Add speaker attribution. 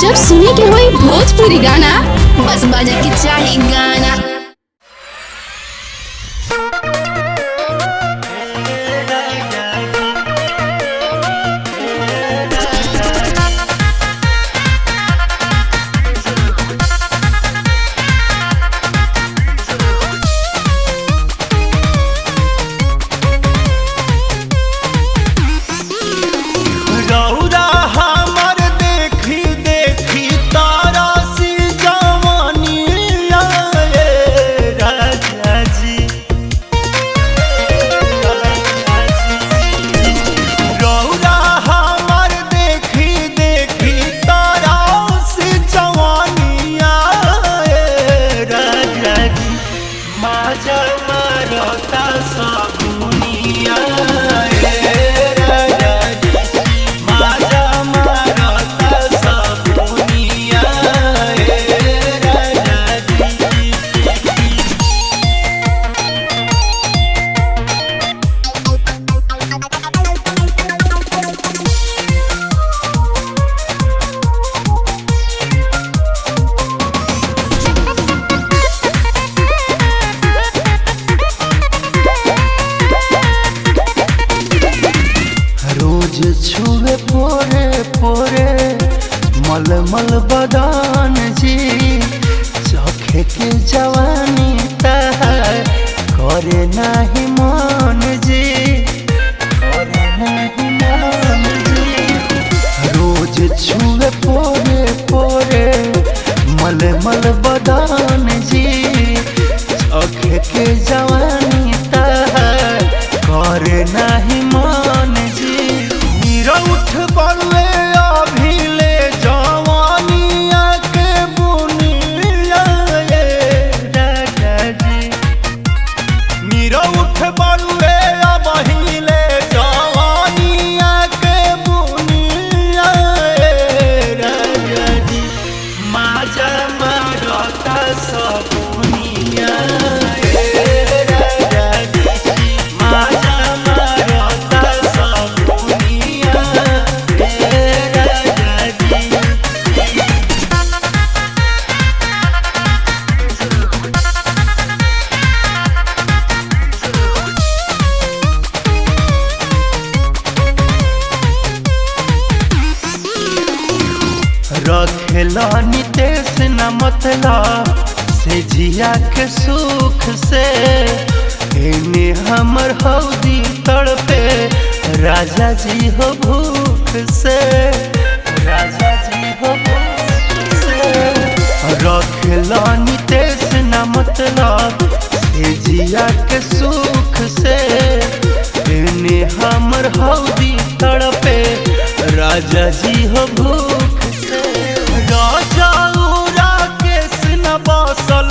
Speaker 1: जब सुने के होई भोजपुरी गाना बस बजे के चाही गाना।
Speaker 2: छुए पोरे पोरे मलमल बदान जी, चखे के जवानी तहार करे नाही मन जी, करे नाही मन जी। रोज छुए पोरे पोरे मलमल बदान जी, चखे के जवानी तहार करे नाही मन जी। उठ बड़ुए अभिले जवानिया के बुनिया राजा जी, मीरा उठ बड़ुए अभिले जवानिया के बुनिया राजा जी। माजा मारता सबुनिया रखेला नितेश न मतलब से जिया के सुख से, एने हमर हौदी तड़पे राजा जी हो भूख से, राजा जी हो भूख से। रखेला नितेश न मतलब से जिया के सुख से, एने हमर हौदी तड़पे राजा जी हो भूख से। राजा उरा केस न बसल